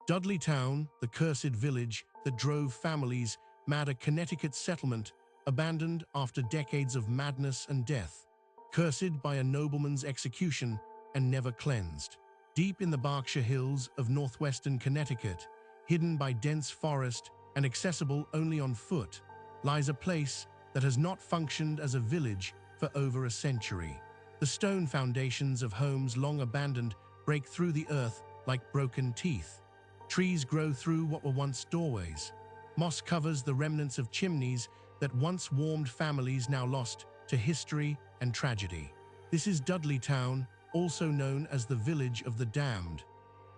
Dudleytown, the cursed village that drove families mad, a Connecticut settlement abandoned after decades of madness and death, cursed by a nobleman's execution and never cleansed. Deep in the Berkshire Hills of northwestern Connecticut, hidden by dense forest and accessible only on foot, lies a place that has not functioned as a village for over a century. The stone foundations of homes long abandoned break through the earth like broken teeth. Trees grow through what were once doorways. Moss covers the remnants of chimneys that once warmed families now lost to history and tragedy. This is Dudleytown, also known as the Village of the Damned,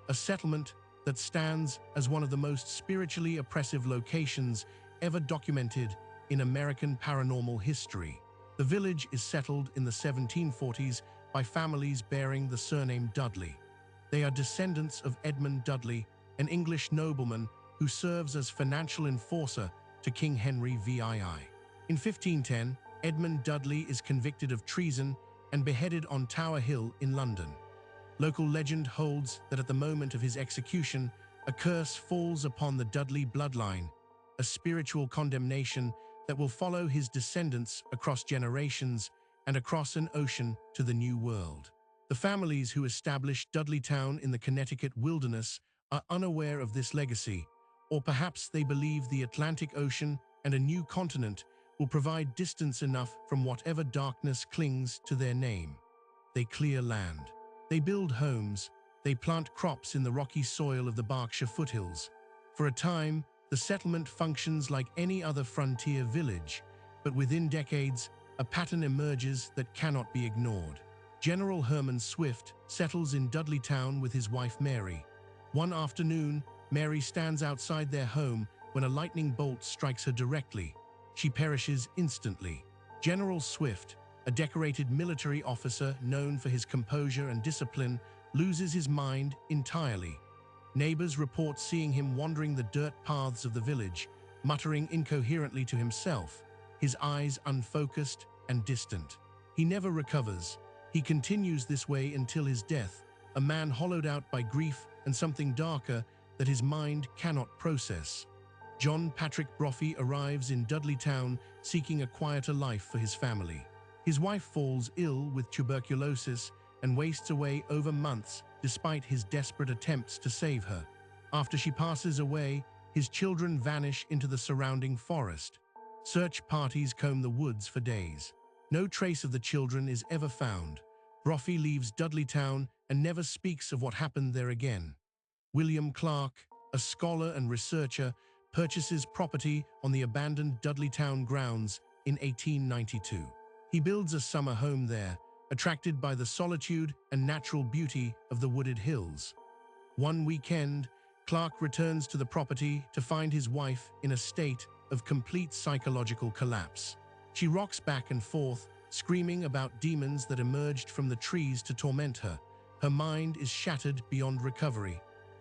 a settlement that stands as one of the most spiritually oppressive locations ever documented in American paranormal history. The village is settled in the 1740s by families bearing the surname Dudley. They are descendants of Edmund Dudley, an English nobleman who serves as financial enforcer to King Henry VII. In 1510, Edmund Dudley is convicted of treason and beheaded on Tower Hill in London. Local legend holds that at the moment of his execution, a curse falls upon the Dudley bloodline, a spiritual condemnation that will follow his descendants across generations and across an ocean to the New World. The families who established Dudleytown in the Connecticut wilderness are unaware of this legacy, or perhaps they believe the Atlantic Ocean and a new continent will provide distance enough from whatever darkness clings to their name. They clear land. They build homes. They plant crops in the rocky soil of the Berkshire foothills. For a time, the settlement functions like any other frontier village, but within decades, a pattern emerges that cannot be ignored. General Herman Swift settles in Dudleytown with his wife Mary. One afternoon, Mary stands outside their home when a lightning bolt strikes her directly. She perishes instantly. General Swift, a decorated military officer known for his composure and discipline, loses his mind entirely. Neighbors report seeing him wandering the dirt paths of the village, muttering incoherently to himself, his eyes unfocused and distant. He never recovers. He continues this way until his death, a man hollowed out by grief and something darker that his mind cannot process. John Patrick Brophy arrives in Dudleytown seeking a quieter life for his family. His wife falls ill with tuberculosis and wastes away over months despite his desperate attempts to save her. After she passes away, his children vanish into the surrounding forest. Search parties comb the woods for days. No trace of the children is ever found. Brophy leaves Dudleytown and never speaks of what happened there again. William Clark, a scholar and researcher, purchases property on the abandoned Dudleytown grounds in 1892. He builds a summer home there, attracted by the solitude and natural beauty of the wooded hills. One weekend, Clark returns to the property to find his wife in a state of complete psychological collapse. She rocks back and forth, screaming about demons that emerged from the trees to torment her. Her mind is shattered beyond recovery.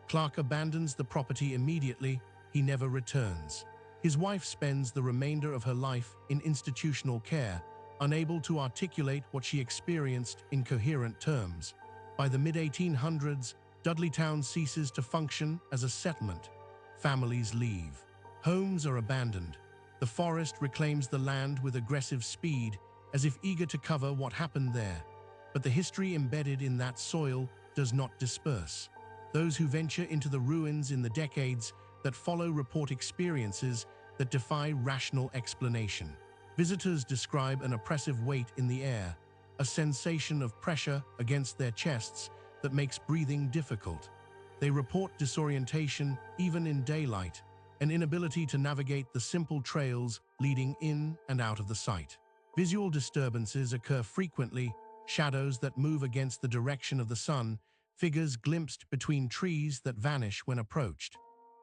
Clark abandons the property immediately. He never returns. His wife spends the remainder of her life in institutional care, unable to articulate what she experienced in coherent terms. By the mid-1800s, Dudleytown ceases to function as a settlement. Families leave. Homes are abandoned. The forest reclaims the land with aggressive speed, as if eager to cover what happened there. But the history embedded in that soil does not disperse. Those who venture into the ruins in the decades that follow report experiences that defy rational explanation. Visitors describe an oppressive weight in the air, a sensation of pressure against their chests that makes breathing difficult. They report disorientation even in daylight, an inability to navigate the simple trails leading in and out of the site. Visual disturbances occur frequently, shadows that move against the direction of the sun, figures glimpsed between trees that vanish when approached.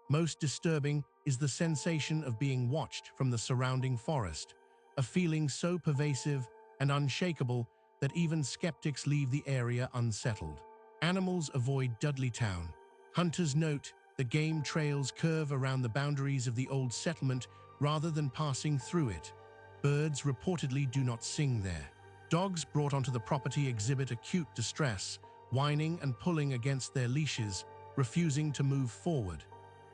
Most disturbing is the sensation of being watched from the surrounding forest, a feeling so pervasive and unshakable that even skeptics leave the area unsettled. Animals avoid Dudleytown. Hunters note that game trails curve around the boundaries of the old settlement rather than passing through it. Birds reportedly do not sing there. Dogs brought onto the property exhibit acute distress, whining and pulling against their leashes, refusing to move forward.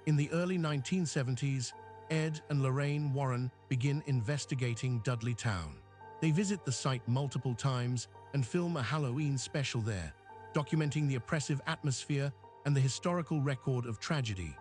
In the early 1970s, Ed and Lorraine Warren begin investigating Dudleytown. They visit the site multiple times and film a Halloween special there, documenting the oppressive atmosphere and the historical record of tragedy.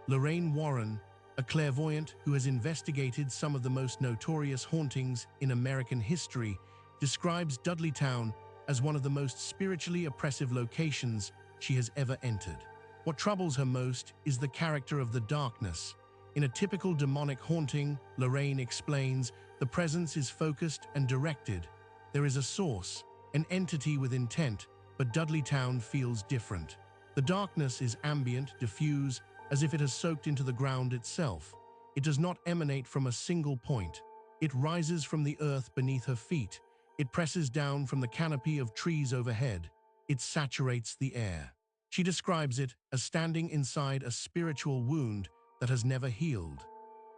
Lorraine Warren, a clairvoyant who has investigated some of the most notorious hauntings in American history, describes Dudleytown as one of the most spiritually oppressive locations she has ever entered. What troubles her most is the character of the darkness. In a typical demonic haunting, Lorraine explains, the presence is focused and directed. There is a source, an entity with intent, but Dudleytown feels different. The darkness is ambient, diffuse, as if it has soaked into the ground itself. It does not emanate from a single point. It rises from the earth beneath her feet. It presses down from the canopy of trees overhead. It saturates the air. She describes it as standing inside a spiritual wound that has never healed.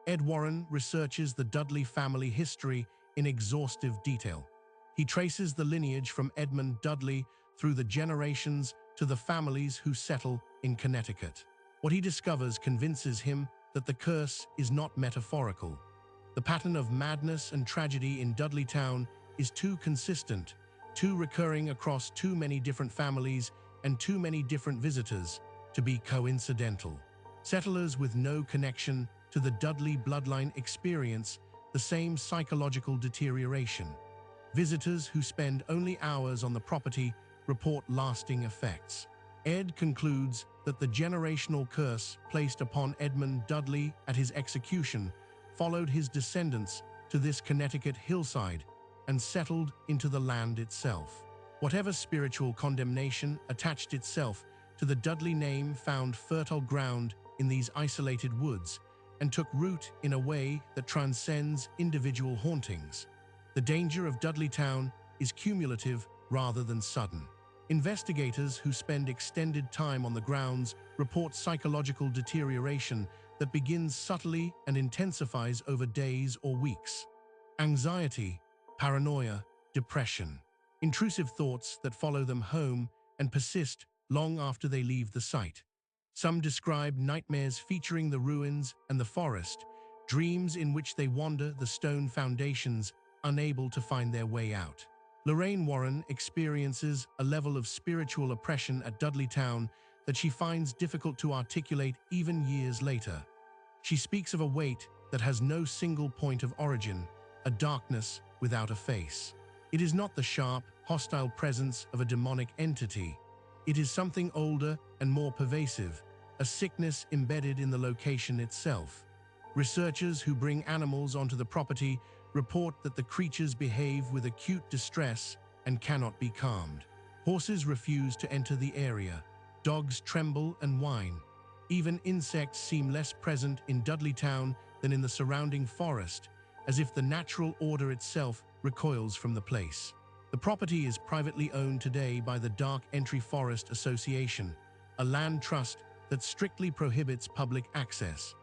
Ed Warren researches the Dudley family history in exhaustive detail. He traces the lineage from Edmund Dudley through the generations to the families who settle in Connecticut. What he discovers convinces him that the curse is not metaphorical. The pattern of madness and tragedy in Dudleytown is too consistent, too recurring across too many different families and too many different visitors to be coincidental. Settlers with no connection to the Dudley bloodline experience the same psychological deterioration. Visitors who spend only hours on the property report lasting effects. Ed concludes that the generational curse placed upon Edmund Dudley at his execution followed his descendants to this Connecticut hillside and settled into the land itself. Whatever spiritual condemnation attached itself to the Dudley name found fertile ground in these isolated woods and took root in a way that transcends individual hauntings. The danger of Dudleytown is cumulative rather than sudden. Investigators who spend extended time on the grounds report psychological deterioration that begins subtly and intensifies over days or weeks. Anxiety, paranoia, depression, intrusive thoughts that follow them home and persist long after they leave the site. Some describe nightmares featuring the ruins and the forest, dreams in which they wander the stone foundations, unable to find their way out. Lorraine Warren experiences a level of spiritual oppression at Dudleytown that she finds difficult to articulate even years later. She speaks of a weight that has no single point of origin, a darkness without a face. It is not the sharp, hostile presence of a demonic entity. It is something older and more pervasive, a sickness embedded in the location itself. Researchers who bring animals onto the property report that the creatures behave with acute distress and cannot be calmed. Horses refuse to enter the area. Dogs tremble and whine. Even insects seem less present in Dudleytown than in the surrounding forest, as if the natural order itself recoils from the place. The property is privately owned today by the Dark Entry Forest Association, a land trust that strictly prohibits public access.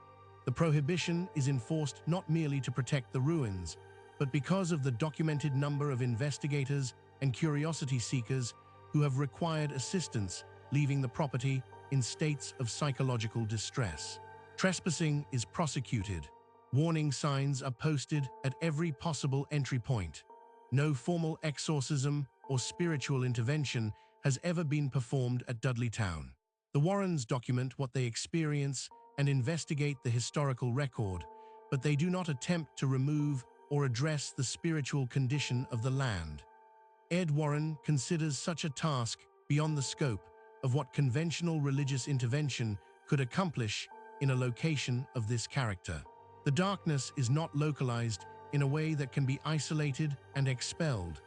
The prohibition is enforced not merely to protect the ruins, but because of the documented number of investigators and curiosity seekers who have required assistance leaving the property in states of psychological distress. Trespassing is prosecuted. Warning signs are posted at every possible entry point. No formal exorcism or spiritual intervention has ever been performed at Dudleytown. The Warrens document what they experience and investigate the historical record, but they do not attempt to remove or address the spiritual condition of the land. Ed Warren considers such a task beyond the scope of what conventional religious intervention could accomplish in a location of this character. The darkness is not localized in a way that can be isolated and expelled.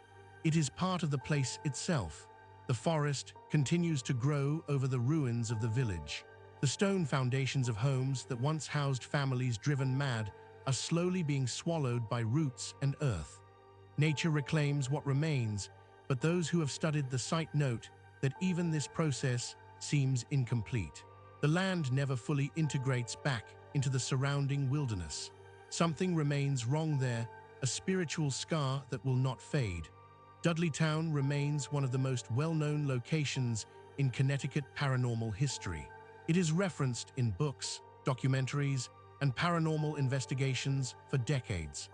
It is part of the place itself. The forest continues to grow over the ruins of the village. The stone foundations of homes that once housed families driven mad are slowly being swallowed by roots and earth. Nature reclaims what remains, but those who have studied the site note that even this process seems incomplete. The land never fully integrates back into the surrounding wilderness. Something remains wrong there, a spiritual scar that will not fade. Dudleytown remains one of the most well-known locations in Connecticut paranormal history. It is referenced in books, documentaries, and paranormal investigations for decades.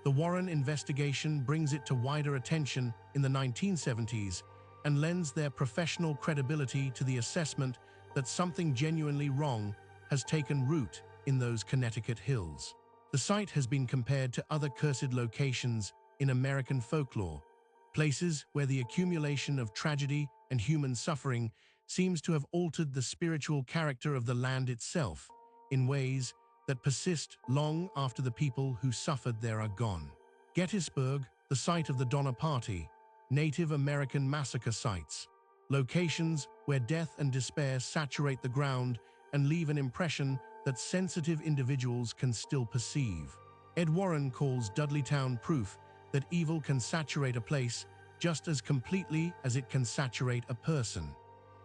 The Warren investigation brings it to wider attention in the 1970s and lends their professional credibility to the assessment that something genuinely wrong has taken root in those Connecticut hills. The site has been compared to other cursed locations in American folklore, places where the accumulation of tragedy and human suffering seems to have altered the spiritual character of the land itself in ways that persist long after the people who suffered there are gone. Gettysburg, the site of the Donner Party, Native American massacre sites, locations where death and despair saturate the ground and leave an impression that sensitive individuals can still perceive. Ed Warren calls Dudleytown proof that evil can saturate a place just as completely as it can saturate a person.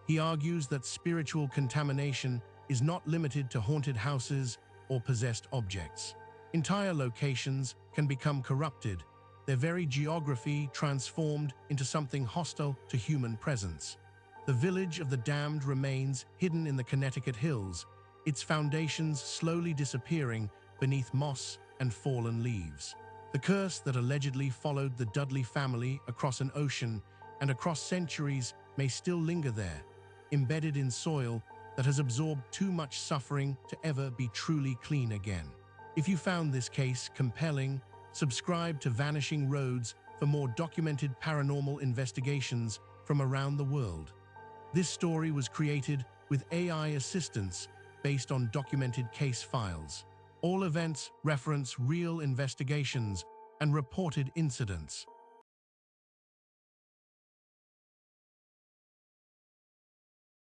He argues that spiritual contamination is not limited to haunted houses or possessed objects. Entire locations can become corrupted, their very geography transformed into something hostile to human presence. The village of the damned remains hidden in the Connecticut hills, its foundations slowly disappearing beneath moss and fallen leaves. The curse that allegedly followed the Dudley family across an ocean and across centuries may still linger there, embedded in soil that has absorbed too much suffering to ever be truly clean again. If you found this case compelling, subscribe to Vanishing Roads for more documented paranormal investigations from around the world. This story was created with AI assistance based on documented case files. All events reference real investigations and reported incidents.